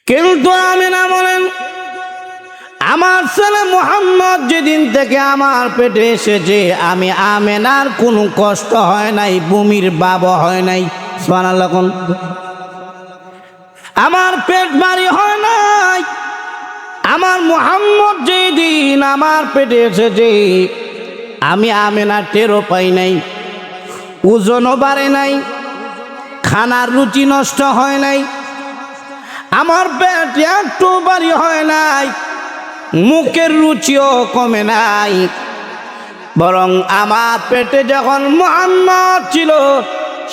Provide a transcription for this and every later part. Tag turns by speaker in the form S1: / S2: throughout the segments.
S1: কিন্তু আমিনা বলেন, আমার ছেলে মুহাম্মদ যেদিন থেকে আমার পেটে এসেছে, আমি আমিনার কোনো কষ্ট হয় নাই, বমির বাবা হয় নাই। সুবহানাল্লাহ। আমার পেট ভারী হয় নাই। আমার মুহাম্মদ যেদিন আমার পেটে এসেছে, আমি আমিনা টেরও পাই নাই, ওজনও বাড়ে নাই, খানার রুচি নষ্ট হয় নাই, আমার পেট একটু ভারী হয় নাই, মুখের রুচিও কমে নাই। বরং আমার পেটে যখন মুহাম্মদ ছিল,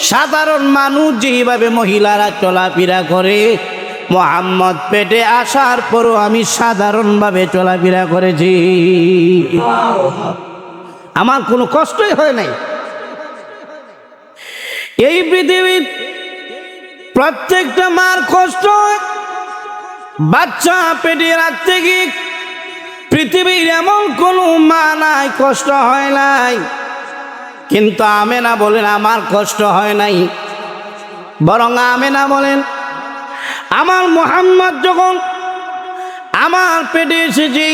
S1: সাধারণ মানুষ যেভাবে মহিলারা চলাফেরা করে, মুহাম্মদ পেটে আসার পরও আমি সাধারণভাবে চলাফেরা করেছি। আমার কোনো কষ্টই হয় নাই। এই পৃথিবীর প্রত্যেকটা মার কষ্ট হয়। বাচ্চা পেটে রাখতে গিয়ে পৃথিবীর এমন কোনো মা নাই কষ্ট হয় নাই। কিন্তু আমেনা বলেন, আমার কষ্ট হয় নাই। বরং আমেনা বলেন, আমার মুহাম্মদ যখন আমার পেটে এসেছি,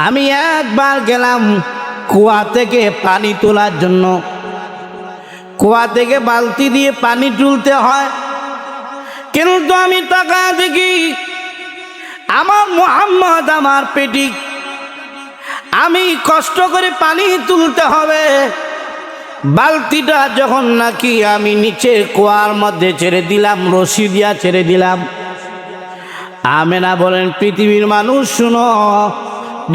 S1: আমি একবার গেলাম কুয়া থেকে পানি তোলার জন্য। কুয়া থেকে বালতি দিয়ে পানি তুলতে হয়, কিন্তু আমি তাকায় দেখি আমার মুহাম্মদ আমার পেটে, আমি কষ্ট করে পানি তুলতে হবে। বালতিটা যখন নাকি আমি নিচে কুয়ার মধ্যে ছেড়ে দিলাম, রশি দিয়া ছেড়ে দিলাম। আমেনা বলেন, পৃথিবীর মানুষ শুনো,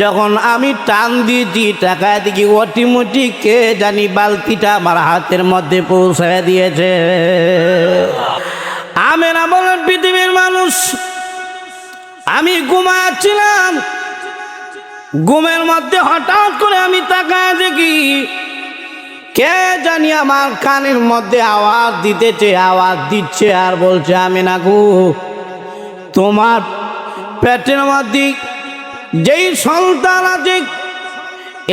S1: যখন আমি টান দিয়েছি, টাকায় দেখি অটিমুটি কে জানি বালতিটা আমার হাতের মধ্যে পৌঁছায় দিয়েছে। আমেনা বলেন, পৃথিবীর মানুষ, আমি ঘুমাচ্ছিলাম, ঘুমের মধ্যে হঠাৎ করে আমি তাকায় দেখি কে জানি আমার কানের মধ্যে আওয়াজ দিচ্ছে আর বলছে, আমেনা গো, তোমার পেটের মধ্যে যেই সন্তান আছে,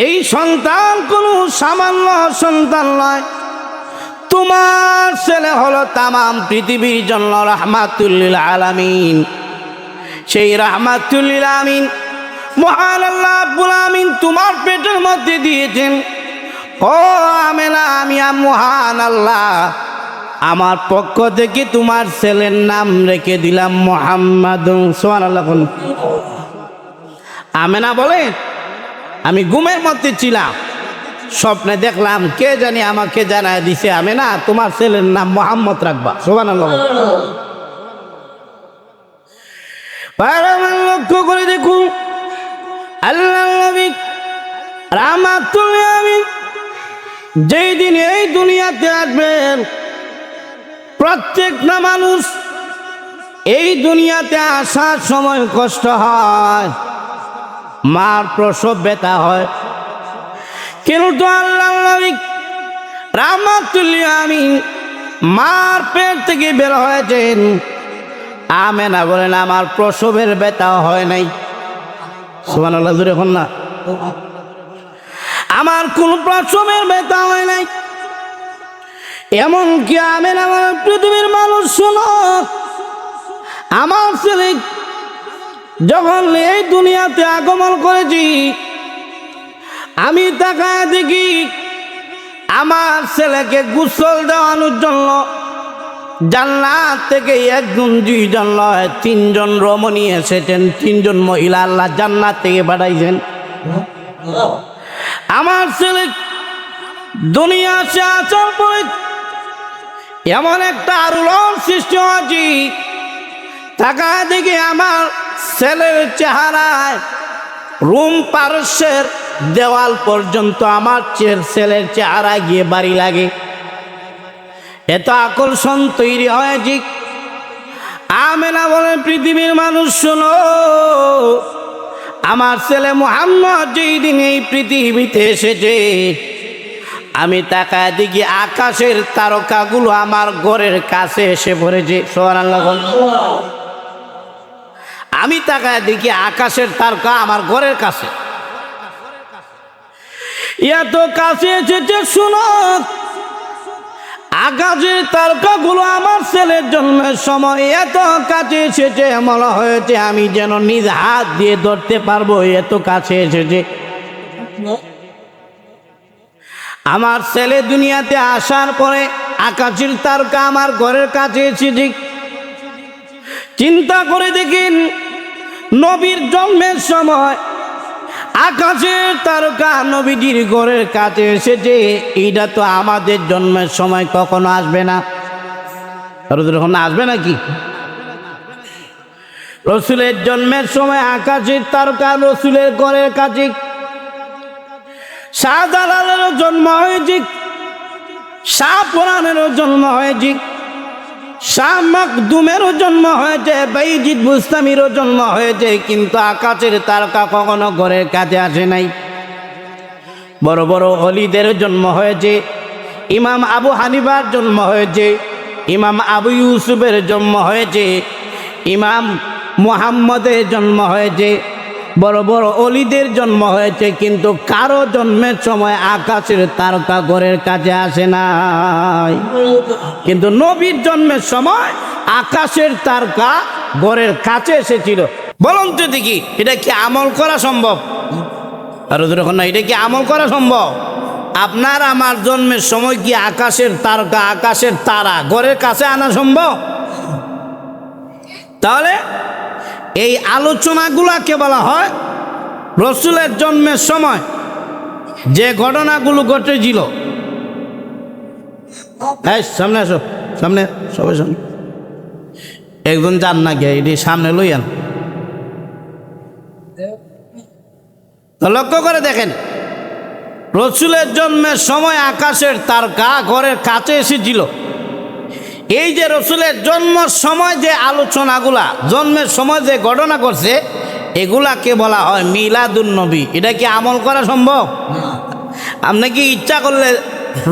S1: এই সন্তান কোনো সামান্য সন্তান নয়, তোমার ছেলে হলো তামাম পৃথিবীর জন্য রাহমাতুল লিল আলামিন। সেই রাহমাতুল লিল আলামিন মহান আল্লাহ রাব্বুল আলামিন তোমার পেটের মধ্যে দিয়েছেন। ও আমেনা, আমি মহান আল্লাহ আমার পক্ষ থেকে তোমার ছেলের নাম রেখে দিলাম মুহাম্মদ। সুবহানাল্লাহ। আমেনা বলে, আমি ঘুমের মধ্যে ছিলাম, স্বপ্নে দেখলাম কে জানি আমাকে জানায় দিছে, আমেনা তোমার ছেলের নাম মুহাম্মদ রাখবা। সুবহানাল্লাহ। লক্ষ্য করে দেখুন, আল্লাহ নবী রাহমাতুল লিল আলামিন যেই দিন এই দুনিয়াতে আসবেন, প্রত্যেকটা মানুষ এই দুনিয়াতে আসার সময় কষ্ট হয়, মার প্রসব ব্যথা হয়। কিন্তু আল্লাহ নবী রাহমাতুল লিল আলামিন মার পেট থেকে বের হয়েছেন। আমেনা বলেন, আমার প্রসবের ব্যথা হয় নাই। সুবহানাল্লাহ, জোরে বলুন না। আমার কোন প্রসবের ব্যথা হয় নাই। এমন কি আমেনা বলেন, পৃথিবীর মানুষ শোনো, আমার ছেলে যখন এই দুনিয়াতে আগমন করেছি, আমি তাকায় দেখি আমার ছেলেকে গোসল দেওয়ানোর জন্য জান্নাত থেকে একজন, দুইজন নয়, তিনজন রমণী এসেছেন। তিনজন মহিলা আল্লাহ জান্নাত থেকে পাঠাইছেন। আমার ছেলে দুনিয়া আসে, আসার পরে এমন একটা আলোড়ন সৃষ্টি হয়েছে, তাকায় দেখি আমার ছেলের চেহারায় রুম পারস্যের দেওয়াল পর্যন্ত আমার ছেলের চেহারা গিয়ে বাড়ি লাগে। এত আকর্ষণ তৈরি হয়েছে। আমেনা বলেন, পৃথিবীর মানুষ শোনো, আমার ছেলে মুহাম্মদ যেই দিন এই পৃথিবীতে এসেছে, আমি তাকায় দেখি আকাশের তারকাগুলো আমার ঘরের কাছে এসে পড়েছে। সুবহানাল্লাহ। আমি তাকায় দেখি আকাশের তারকা আমার ঘরের কাছে, এত কাছে এসেছে। শুনো, আকাশের তারকাগুলো আমার ছেলের জন্মের সময় এত কাছে এসেছে, মনে হয়েছে আমি যেন নিজ হাত দিয়ে ধরতে পারবো, এত কাছে এসেছে। আমার ছেলে দুনিয়াতে আসার পরে আকাশের তারকা আমার ঘরের কাছে এসেছে। চিন্তা করে দেখেন, নবীর জন্মের সময় আকাশের তারকা নবীজির ঘরের কাছে এসেছে, এইটা তো আমাদের জন্মের সময় কখনো আসবে না। আসবে নাকি? রসুলের জন্মের সময় আকাশের তারকা রসুলের ঘরের কাছে। শাহজালালেরও জন্ম হয়েছে, শাহ পুরাণেরও জন্ম হয়েছে, শাহ মখদুমেরও জন্ম হয়েছে, বাইজিদ বুস্তামিরও জন্ম হয়েছে, কিন্তু আকাশের তারকা কখনো ঘরের কাছে আসে নাই। বড় বড় অলিদের জন্ম হয়েছে, ইমাম আবু হানিফার জন্ম হয়েছে, ইমাম আবু ইউসুফের জন্ম হয়েছে, ইমাম মুহাম্মদের জন্ম হয়েছে, বড় বড় অলিদের জন্ম হয়েছে, কিন্তু কারো জন্মের সময় আকাশের তারকা ঘরের কাছে আসে নাই। কিন্তু নবীর জন্মের সময় আকাশের তারকা ঘরের কাছে এসেছিল। বলুন তো দেখি, এটা কি আমল করা সম্ভব? আর যখন না, এটা কি আমল করা সম্ভব? আপনার আমার জন্মের সময় কি আকাশের তারকা, আকাশের তারা ঘরের কাছে আনা সম্ভব? তাহলে এই আলোচনাগুলাকে বলা হয় রসুলের জন্মের সময় যে ঘটনাগুলো ঘটেছিল। সামনে আসো, সামনে, সবাই সামনে। একজন যান না গিয়ে এটি সামনে লইয়ান। তো লক্ষ্য করে দেখেন, রসুলের জন্মের সময় আকাশের তারকা ঘরের কাছে এসেছিল। এই যে রসুলের জন্মের সময় যে আলোচনাগুলা, জন্মের সময় যে ঘটনা করছে, এগুলাকে বলা হয় মিলাদুন নবী। এটা কি আমল করা সম্ভব? আপনি কি ইচ্ছা করলে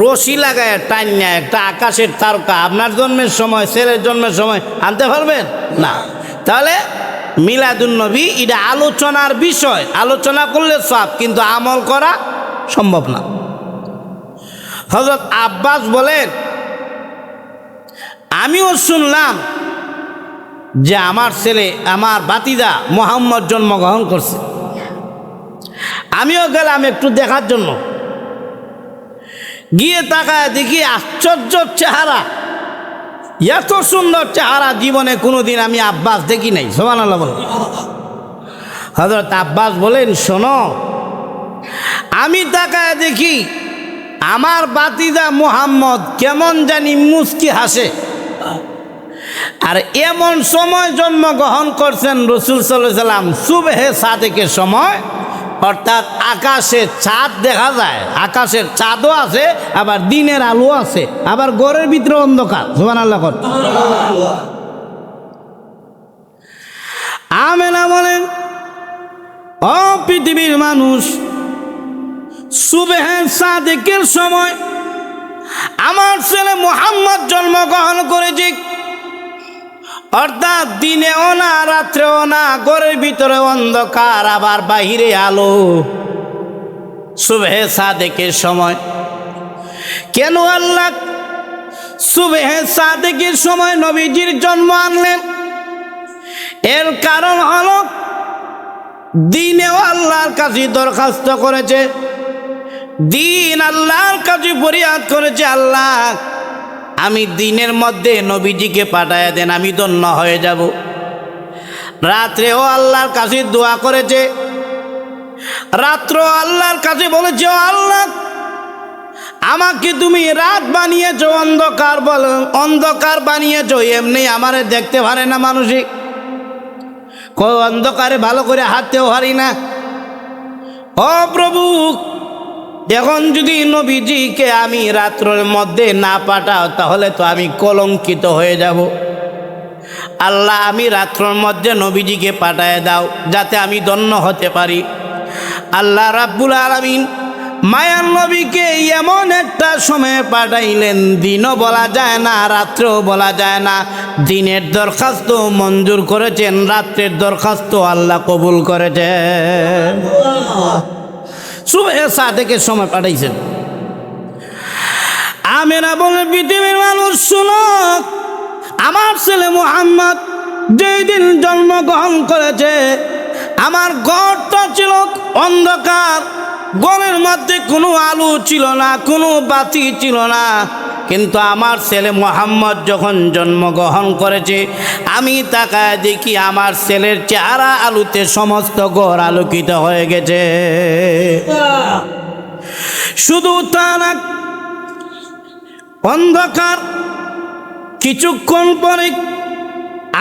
S1: রশি লাগায় টাইনা একটা আকাশের তারকা আপনার জন্মের সময়, ছেলের জন্মের সময় আনতে পারবেন না? তাহলে মিলাদুন নবী এটা আলোচনার বিষয়, আলোচনা করলে সব, কিন্তু আমল করা সম্ভব না। হযরত আব্বাস বলেন, আমিও শুনলাম যে আমার ছেলে, আমার ভাতিজা মুহাম্মদ জন্মগ্রহণ করছে। আমিও গেলাম একটু দেখার জন্য। গিয়ে তাকায় দেখি আশ্চর্য চেহারা, এত সুন্দর চেহারা জীবনে কোনোদিন আমি আব্বাস দেখি নাই। সুবহানাল্লাহ বলেন। হযরত আব্বাস বলেন, শোনো, আমি তাকায় দেখি আমার ভাতিজা মুহাম্মদ কেমন জানি মুস্কি হাসে। আর এমন সময় জন্মগ্রহণ করছেন রসুল সাল্লাল্লাহু আলাইহি সাল্লাম, সুবহে সাদেকের সময়, অর্থাৎ আকাশে চাঁদ দেখা যায়, আকাশের চাঁদও আছে, আবার দিনের আলো আছে, আবার ঘরের ভিতরে অন্ধকার। সুবহানাল্লাহ। আমেনা বলেন, ও পৃথিবীর মানুষ, সুবহে সাদেকের সময় আমার ছেলে মুহাম্মদ জন্মগ্রহণ করেছে। অর্থাৎ দিনেও না, রাত্রেও না, ঘরের ভিতরে অন্ধকার, আবার বাহিরে আলো। সুবহে সাদেকের সময়। কেন আল্লাহ সুবহে সাদেকের সময় নবীজির জন্ম আনলেন? এর কারণ হলো, দিনেও আল্লাহর কাছে দরখাস্ত করেছে, দিন আল্লাহর কাছে ফরিয়াদ করেছে, আল্লাহ আমি দিনের মধ্যে নবীজিকে পাঠায় দেন, আমি ধন্য হয়ে যাব। রাত্রেও আল্লাহর কাছে দোয়া করেছে, রাত্র আল্লাহর কাছে বলেছে, ও আল্লাহ আমাকে তুমি রাত বানিয়েছো, অন্ধকার বানিয়েছো, এমনি আমারে দেখতে পারে না মানুষই, অন্ধকারে ভালো করে হাঁটতেও পারি না। ও প্রভু, এখন যদি নবীজিকে আমি রাত্রের মধ্যে না পাঠাও, তাহলে তো আমি কলঙ্কিত হয়ে যাব। আল্লাহ আমি রাত্রের মধ্যে নবীজিকে পাঠায় দাও, যাতে আমি ধন্য হতে পারি। আল্লাহ রাব্বুল আলামিন মায়ার নবীকে এমন একটা সময়ে পাঠাইলেন, দিনও বলা যায় না, রাত্রেও বলা যায় না। দিনের দরখাস্ত মঞ্জুর করেছেন, রাত্রের দরখাস্ত আল্লাহ কবুল করেছেন। সুবহে সাদেকের সময় পাঠাইছেন। আমেনা বলে পৃথিবীর মানুষ শুনো, আমার ছেলে মুহাম্মদ যেই দিন জন্মগ্রহণ করেছে আমার ঘরটা ছিল অন্ধকার, ঘরের মধ্যে কোনো আলো ছিল না, কোনো বাতি ছিল না। কিন্তু আমার ছেলে মুহাম্মদ যখন জন্মগ্রহণ করেছে আমি তাকায় দেখি আমার ছেলের চেহারা আলোতে সমস্ত ঘর আলোকিত হয়ে গেছে। শুধু তা না, অন্ধকার কিছুক্ষণ পরে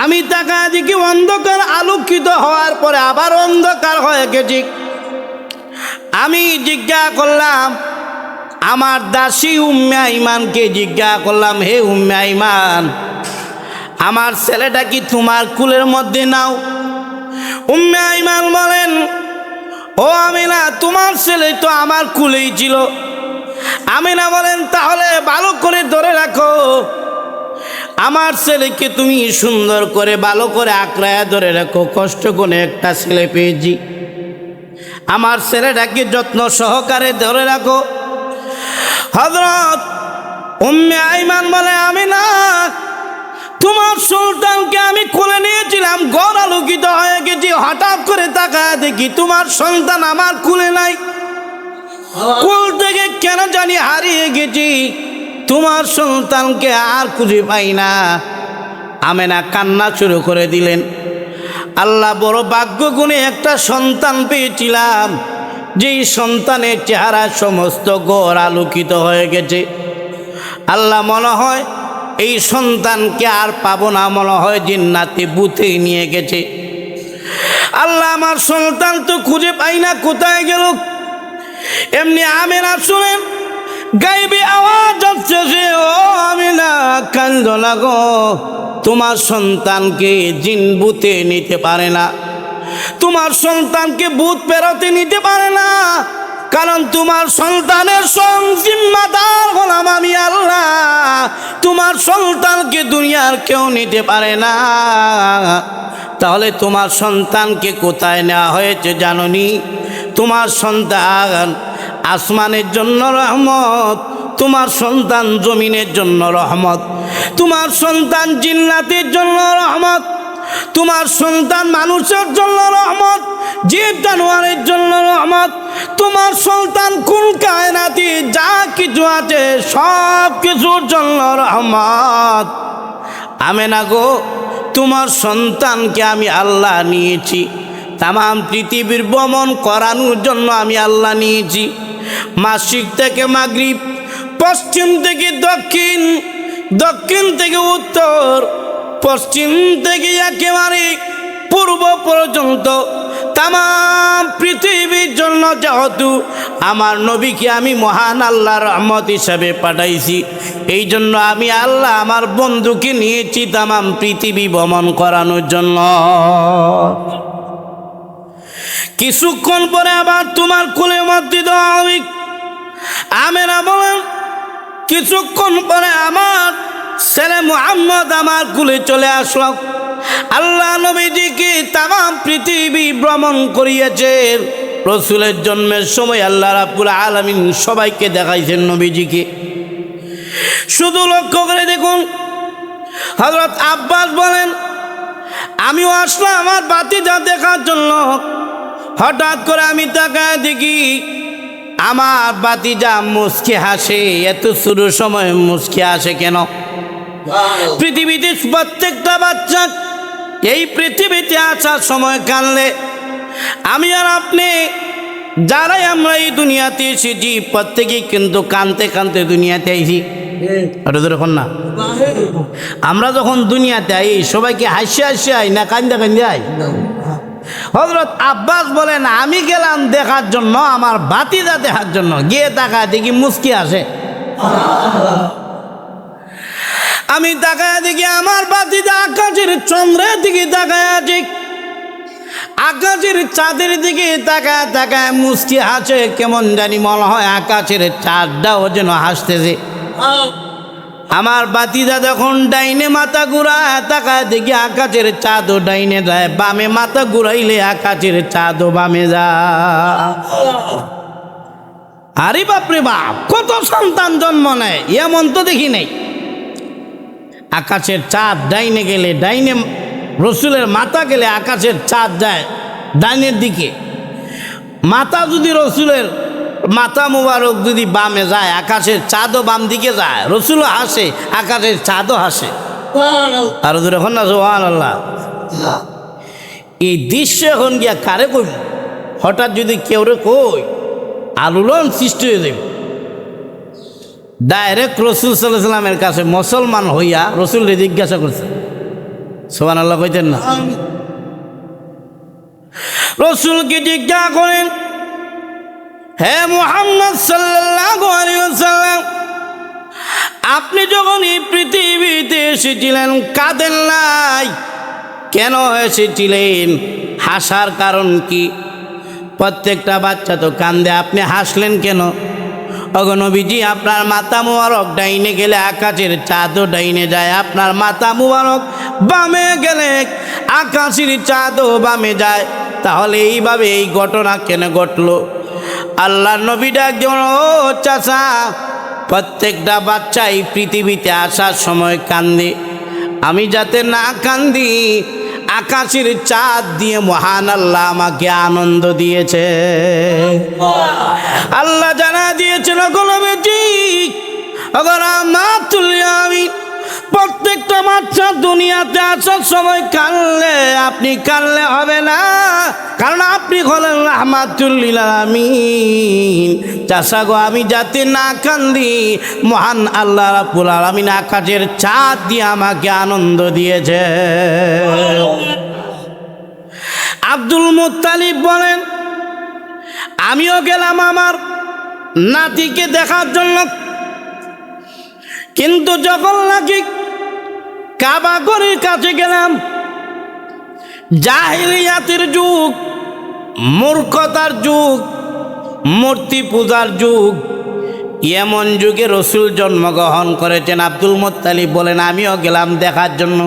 S1: আমি তাকায় দেখি অন্ধকার আলোকিত হওয়ার পরে আবার অন্ধকার হয়ে গেছে। আমি জিজ্ঞাসা করলাম আমার দাসী উম্মে আইমানকে জিজ্ঞাসা করলাম, হে উম্মে আইমান, আমার ছেলেটা কি তোমার কুলের মধ্যে নাও? উম্মে আইমান বলেন, ও আমিনা, তোমার ছেলে তো আমার কুলেই ছিল। আমিনা বলেন, তাহলে ভালো করে ধরে রাখো, আমার ছেলেকে তুমি সুন্দর করে ভালো করে আঁকড়ায়া ধরে রাখো, কষ্ট করে একটা ছেলে পেয়েছি, আমার ছেলেটাকে যত্ন সহকারে ধরে রাখো। হযরত উম্মে আইমান বলে, আমিনা, তোমার সন্তানকে আমি কোলে নিয়েছিলাম, ঘর আলোকিত হয়ে গেছি, হঠাৎ করে তাকায় দেখি তোমার সন্তান আমার কুলে নাই, কুল থেকে কেন জানি হারিয়ে গেছি, তোমার সন্তানকে আর খুঁজে পাই না। আমেনা কান্না শুরু করে দিলেন, আল্লাহ বড় ভাগ্য গুণে একটা সন্তান পেয়েছিলাম, যেই সন্তানের চেহারা সমস্ত ঘর আলোকিত হয়ে গেছে। আল্লাহ মনে হয় এই সন্তানকে আর পাবো না, মনে হয় জিন্নাতে বুথে নিয়ে গেছে। আল্লাহ আমার সন্তান তো খুঁজে পাই না, কোথায় গেল? এমনি আমেনা শুনেন গাইবে আওয়াজ আসছে যে, ও আমিনা কান্দো না গো, তোমার সন্তানকে জিন বুথে নিতে পারে না, তোমার সন্তানকে ভূত পেরোতে নিতে পারে না, কারণ তোমার সন্তানের জিম্মাদার হলাম আমি আল্লাহ, তোমার সন্তানকে দুনিয়ার কেউ নিতে পারে না। তাহলে তোমার সন্তানকে কোথায় নেওয়া হয়েছে জানোনি? তোমার সন্তান আসমানের জন্য রহমত, তোমার সন্তান জমিনের জন্য রহমত, তোমার সন্তান জিন্নাতের জন্য রহমত, তোমার সন্তান মানুষের জন্য রহমত, জীব জানোয়ারের জন্য রহমত, তোমার সন্তান কোন কায়নাতে যা কিছু আছে সব কিছুর জন্য রহমত। আমেনা গো, তোমার সন্তানকে আমি আল্লাহ নিয়েছি, তামাম পৃথিবীর ভ্রমণ করানোর জন্য আমি আল্লাহ নিয়েছি। মাসিক থেকে মাগরিব, পশ্চিম থেকে দক্ষিণ, দক্ষিণ থেকে উত্তর, পশ্চিম থেকে একেবারে পূর্ব পর্যন্ত তামাম পৃথিবীর জন্য যেহেতু আমার নবীকে আমি মহান আল্লাহর রহমত হিসাবে পাঠাইছি, এই জন্য আমি আল্লাহ আমার বন্ধুকে নিয়েছি তামাম পৃথিবী ভ্রমণ করানোর জন্য। কিছুক্ষণ পরে আবার তোমার কোলের মধ্যে দেওয়া হবে। আমেনা বলেন, কিছুক্ষণ পরে আমার ছেলে মুহাম্মদ আমার কুলে চলে আসলো। আল্লাহ নবীজিকে তামাম পৃথিবী ভ্রমণ করিয়েছেন। রসুলের জন্মের সময় আল্লাহ রাব্বুল আলামিন সবাইকে দেখাইছেন নবীজিকে। শুধু লক্ষ্য করে দেখুন, হযরত আব্বাস বলেন, আমিও আসলাম আমার ভাতিজা দেখার জন্য। হঠাৎ করে আমি তাকায় দেখি আমার ভাতিজা মুচকি হাসে। এত শুরু সময় মুচকি হাসে কেন? পৃথিবীতে প্রত্যেকটা বাচ্চা এই পৃথিবীতে আসার সময় কানলে, আমি আর আপনি যারাই আমরা এই দুনিয়াতে এসেছি প্রত্যেকেই কিন্তু কানতে কানতে দুনিয়াতে আইছি। ওটা তো দেখুন না, আমরা যখন দুনিয়াতে আই সবাইকে হাসি হাসি আই না কান্দে কান্দে আই? হযরত আব্বাস বলেন, আমি গেলাম দেখার জন্য আমার ভাতিজা দেখার জন্য, গিয়ে তাকায় দেখি মুচকি আসে। আমি তাকায় দেখি আমার ভাতিজা আকাশের চন্দ্রের দিকে তাকায় আছে, আকাশের চাঁদের দিকে তাকায় তাকায় মুচকি হাসে। কেমন জানি মনে হয় আকাশের চাঁদটাও যেন হাসতেছে। আমার ভাতিজা যখন ডাইনে মাথা ঘুরায় তাকায় দেখি আকাশের চাঁদও ডাইনে যায়, বামে মাথা ঘুরাইলে আকাশের চাঁদও বামে যায়। আরে বাপরে বাপ, কত সন্তান জন্ম নেয় এমন তো দেখি নেই। আকাশের চাঁদ ডাইনে গেলে ডাইনে, রসুলের মাথা গেলে আকাশের চাঁদ যায় ডাইনের দিকে। মাথা যদি রসুলের মাথা মুবারক যদি বামে যায়, আকাশের চাঁদও বাম দিকে যায়। রসুলও হাসে, আকাশের চাঁদও হাসে। আর দূরে এখন না সুবহানাল্লাহ। এই দৃশ্য এখন গিয়া কারে কই, হঠাৎ যদি কেউ রে কই আলোড়ন সৃষ্টি হয়ে যাবে। ডাইরেক্ট রসুল সাল্লাল্লাহু আলাইহি সাল্লামের কাছে মুসলমান হইয়া রসুলরে জিজ্ঞাসা করছে, সুবহানাল্লাহ কইতেন না? রসুলকে জিজ্ঞাসা করেন, হে মুহাম্মদ সাল্লাল্লাহু আলাইহি ওয়াসাল্লাম, আপনি যখন এই পৃথিবীতে এসেছিলেন কাঁদেন নাই, কেন এসেছিলেন? হাসার কারণ কি? প্রত্যেকটা বাচ্চা তো কান্দে, আপনি হাসলেন কেন? ওগো নবীজি, আপনার মাথা মুবারক ডাইনে গেলে আকাশের চাঁদও ডাইনে যায়, আপনার মাথা মুবারক বামে গেলে আকাশের চাঁদও বামে যায়, তাহলে এইভাবে এই ঘটনা কেন ঘটলো? আল্লাহর নবী ডাক যেমন, ও চাচা, প্রত্যেকটা বাচ্চা এই পৃথিবীতে আসার সময় কান্দে, আমি যাতে না কান্দি আকাশের চাঁদ দিয়ে মহান আল্লাহ আমাকে আনন্দ দিয়েছে। আল্লাহ জানা দিয়েছেন, আমি প্রত্যেকটা বাচ্চা দুনিয়াতে আসার সময় কানলে আপনি কানলে হবে না, কারণ আপনি হলেন রাহমাতুল লিল আলামিন। চাচা গো, আমি যাতে না কান্দি মহান আল্লাহ রাব্বুল আলামিন আকাশের চাঁদ দিয়ে আমাকে আনন্দ দিয়েছে। আব্দুল মুত্তালিব বলেন, আমিও গেলাম আমার নাতিকে দেখার জন্য, কিন্তু যখন নাকি কাবা ঘরের কাছে গেলাম, জাহিলিয়াতের যুগ, মূর্খতার যুগ, মূর্তি পূজার যুগ, এমন যুগে রসুল জন্মগ্রহণ করেছেন। আব্দুল মুত্তালিব বলেন, আমিও গেলাম দেখার জন্য।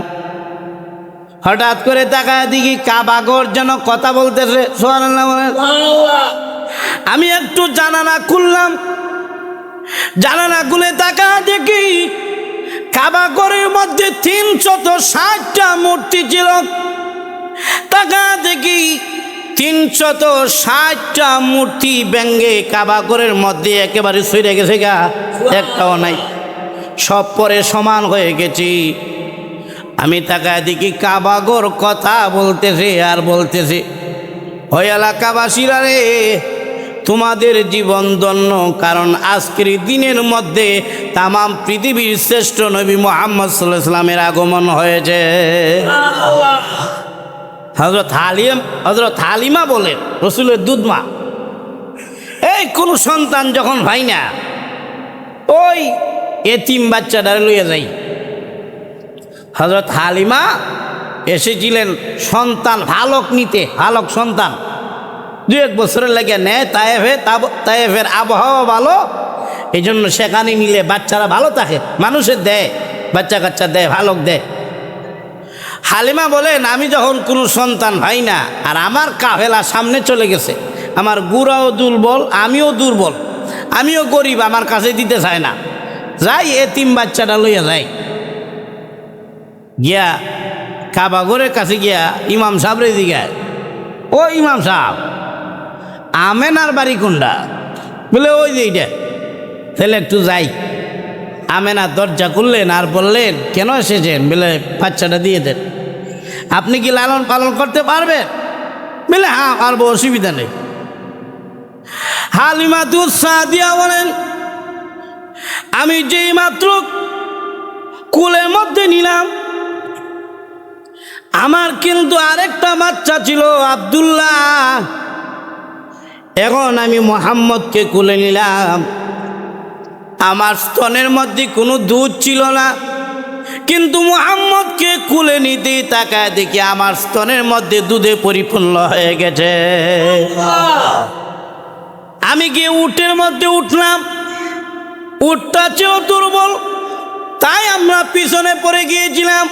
S1: হঠাৎ করে তাকায় দেখি কাবা ঘর যেন কথা বলতেছে। সুবহানাল্লাহ বলেন। আমি একটু জানালা খুললাম, জানালা খুলে তাকায় দেখি কাবা ঘরের মধ্যে 360টা মূর্তি ছিল। তাকায় দেখি 360টা মূর্তি ব্যঙ্গে কাবা ঘরের মধ্যে একেবারে সরে গেছে, গা একটাও নাই, সব পরে সমান হয়ে গেছি। আমি তাকায় দেখি কাবা ঘর কথা বলতেছে আর বলতেছে, ওই এলাকাবাসীরা রে, তোমাদের জীবন ধন্য, কারণ আজকের দিনের মধ্যে তামাম পৃথিবীর শ্রেষ্ঠ নবী মুহাম্মদ সাল্লাল্লাহু আলাইহি ওয়াসাল্লামের আগমন হয়েছে। হযরত হালিমা বলেন, রসুলের দুধমা, এই কোন সন্তান যখন ভাই না, ওই এতিম বাচ্চাটারে লইয়া যাই। হযরত হালিমা এসেছিলেন সন্তান ভালক নিতে, ভালক সন্তান 2-1 বছরের লেগে নেয়। তায়েফের আবহাওয়া ভালো, এই জন্য সেখানে নিলে বাচ্চারা ভালো থাকে, মানুষের দেয়, বাচ্চা কাচ্চা দেয়, ভালক দেয়। হালিমা বলেন, আমি যখন কোনো সন্তান ভাই না, আর আমার কাফেলা সামনে চলে গেছে, আমার গুড়াও দুর্বল, আমিও দুর্বল, আমিও গরিব, আমার কাছে দিতে চায় না, যাই এতিম বাচ্চাটা লইয়া যাই। গিয়া কাবা ঘরের কাছে গিয়া ইমাম সাহেব রে জিগায়, ও ইমাম সাহেব, আমেনার বাড়ি কোনটা? বলে ওই যে এইটা। তাহলে একটু যাই। আমেনা দরজা খুললেন আর বললেন, কেন এসেছেন? বলে বাচ্চাটা দিয়ে দেন। আপনি কি লালন পালন করতে পারবেন? বলে হ্যাঁ পারবো, অসুবিধা নেই। হালিমাতুস সাদিয়া বলেন, আমি যেই মাত্র কুলের মধ্যে নিলাম, আমার কিন্তু আরেকটা বাচ্চা ছিল আব্দুল্লাহ। এখন আমি মুহাম্মদকে কুলে নিলাম, আমার স্তনের মধ্যে কোনো দুধ ছিল না, কিন্তু মুহাম্মদকে কুলে নিতে তাকায় দেখি আমার স্তনের মধ্যে দুধে পরিপূর্ণ হয়ে গেছে। আমি গিয়ে উটের মধ্যে উঠলাম, উটটা চেয়েও দুর্বল, তাই আমরা পিছনে পড়ে গিয়েছিলাম।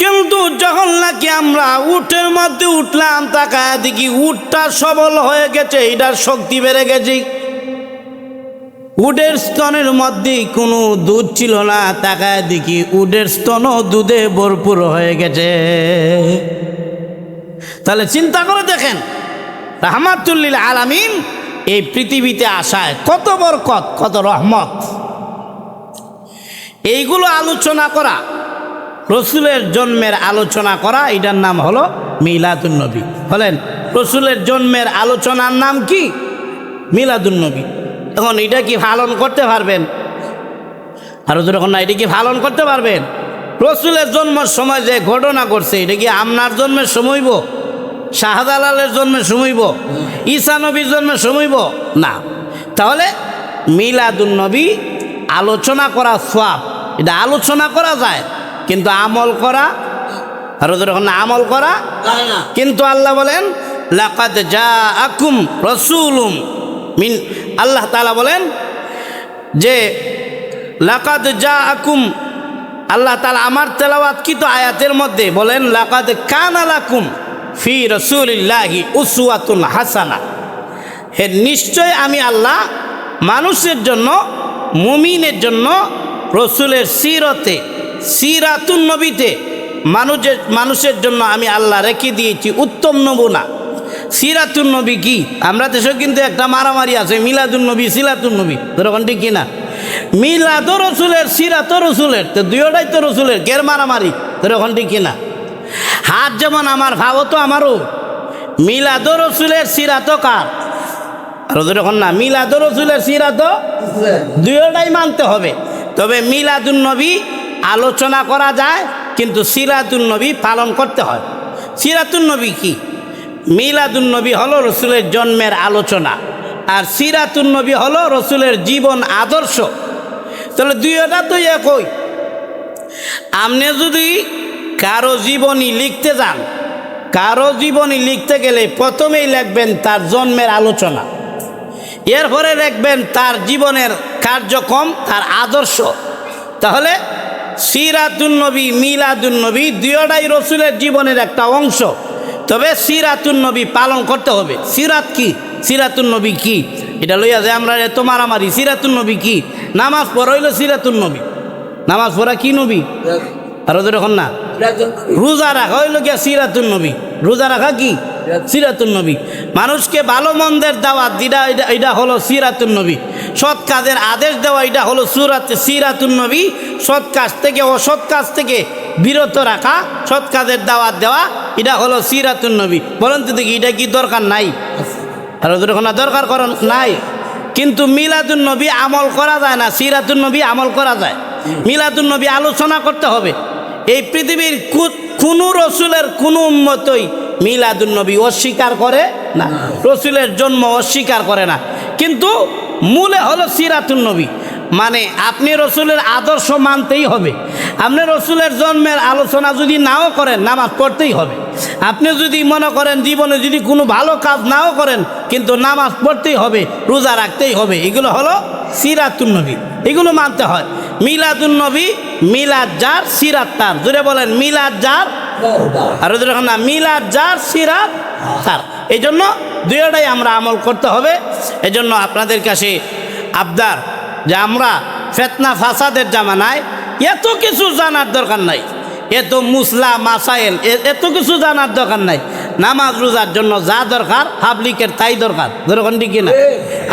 S1: কিন্তু যখন নাকি আমরা উটের মধ্যে উঠলাম, তাকায় দেখি উটটা সবল হয়ে গেছে, এটার শক্তি বেড়ে গেছে। উটের স্তনের মধ্যে কোনো দুধ ছিল না, তাকায় দেখি উটের স্তনও দুধে ভরপুর হয়ে গেছে। তাহলে চিন্তা করে দেখেন, রাহমাতুল লিল আলামিন এই পৃথিবীতে আসায় কত বরকত, কত রহমত। এইগুলো আলোচনা করা, রসুলের জন্মের আলোচনা করা, এটার নাম হলো মিলাদুন নবী। বলেন, রসুলের জন্মের আলোচনার নাম কি? মিলাদুন নবী। এখন এটা কি পালন করতে পারবেন? আরো যখন না, এটা কি পালন করতে পারবেন? রসুলের জন্মের সময় যে ঘটনা ঘটছে, এটা কি আপনার জন্মের সময়ব? শাহজালালের জন্মের সময়ব? ঈসা নবীর জন্মের সময়ব? না। তাহলে মিলাদুন নবী আলোচনা করা সওয়াব, এটা আলোচনা করা যায়, কিন্তু আমল করা, আরো যখন না, আমল করা না। কিন্তু আল্লাহ বলেন লাকাদ জাআকুম রাসূলুম মিন, আল্লাহ তাআলা বলেন যে লাকাদ জাআকুম, আল্লাহ তাআলা আমার তেলাওয়াতকৃত আয়াতের মধ্যে বলেন লাকাদ কানা লাকুম ফি রাসূলিল্লাহি উসওয়াতুন হাসানা। হে নিশ্চয় আমি আল্লাহ মানুষের জন্য, মুমিনের জন্য রসুলের সিরতে, সিরাতুন নবীতে মানুষের জন্য আমি আল্লাহ রেখে দিয়েছি উত্তম নমুনা। সিরাতুন নবী কি? আমরা দেশে কিন্তু একটা মারামারি আছে, মিলাদুন নবী, সিরাতুন নবী, ধরুন ঠিক কিনা? মিলাদ রসুলের, সিরাত রসুলের, তো দুইটাই তো রসুলের, কের মারামারি, ধরুন ঠিক কিনা? হাত যেমন আমার, ভাবও তো আমারও। মিলাদ রসুলের, সিরাত কার? আর যখন না, মিলাদ রসুলের, সিরাত দুইটাই মানতে হবে। তবে মিলাদুন নবী আলোচনা করা যায়, কিন্তু সিরাতুন নবী পালন করতে হয়। সিরাতুন নবী কি? মিলাদুন নবী হলো রসুলের জন্মের আলোচনা, আর সিরাতুন নবী হলো রসুলের জীবন আদর্শ। তাহলে দুইটা তো একই। আপনি যদি কারো জীবনী লিখতে যান, কারো জীবনী লিখতে গেলে প্রথমেই লিখবেন তার জন্মের আলোচনা, এরপরে লিখবেন তার জীবনের কার্যক্রম, তার আদর্শ। তাহলে সিরাতুন নবী, মিলাদুন নবী দুইটাই রসুলের জীবনের একটা অংশ। তবে সিরাতুন নবী পালন করতে হবে। সিরাত কি? সিরাতুন নবী কি? এটা লইয়া যায় আমরা এত মারামারি। সিরাতুন নবী কি? নামাজ পড়া হইল সিরাতুন নবী। নামাজ পড়া কি নবী? আর ওদের এখন না, রোজা রাখা হইল গিয়া সিরাতুন নবী। রোজা রাখা কি? সিরাতুন নবী। মানুষকে ভালো মন্দের দাওয়াত দিটা, এটা হলো সিরাতুন নবী। সৎ কাজের আদেশ দেওয়া, এটা হলো সিরাতুন নবী। সৎ কাজ থেকে, অসৎ কাজ থেকে বিরত রাখা, সৎ কাজের দাওয়াত দেওয়া, এটা হলো সিরাতুন নবী। বলেন তো দেখি, এটা কি দরকার নাই? আর ওদের এখন দরকার করেন নাই। কিন্তু মিলাদুন নবী আমল করা যায় না, সিরাতুন নবী আমল করা যায়। মিলাদুন নবী আলোচনা করতে হবে। এই পৃথিবীর কোনো রসুলের কোনো উম্মতই মিলাদুন নবী অস্বীকার করে না, রসুলের জন্ম অস্বীকার করে না। কিন্তু মূলে হলো সিরাতুন নবী, মানে আপনি রসুলের আদর্শ মানতেই হবে। আপনি রসুলের জন্মের আলোচনা যদি নাও করেন, নামাজ পড়তেই হবে। আপনি যদি মনে করেন জীবনে যদি কোনো ভালো কাজ নাও করেন, কিন্তু নামাজ পড়তেই হবে, রোজা রাখতেই হবে। এগুলো হলো সিরাতুন নবী, এগুলো মানতে হয়। মিলাদুন নবী, মিলাদ যার, সিরাত তার। জোরে বলেন, মিলাদ যার, আর না, মিলাদ যার, সিরাত তার। এই জন্য দুইটাই আমরা আমল করতে হবে। এই জন্য আপনাদের কাছে আবদার যে আমরা ফিতনা ফাসাদের জামানায় এত কিছু জানার দরকার নাই, এত মুসলা মাসাইল এত কিছু জানার দরকার নাই। নামাজ রোজার জন্য যা দরকার পাবলিকের তাই দরকার। ধরুন ঠিক না?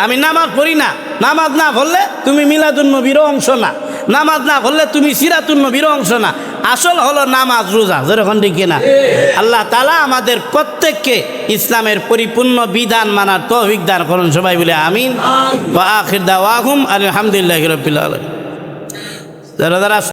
S1: আমি নামাজ পড়ি না, নামাজ না পড়লে তুমি মিলাদুন নবীর অংশ না, নামাজ না পড়লে তুমি সিরাতুন নবীর অংশ না। আসল হলো নামাজ রোজা। ধরুন ঠিক না? আল্লাহ তাআলা আমাদের প্রত্যেককে ইসলামের পরিপূর্ণ বিধান মানার তৌফিক দান করুন। সবাই বলে আমিন। ওয়া আখির দাওয়াহুম আলহামদুলিল্লাহি রাব্বিল আলামিন। যারা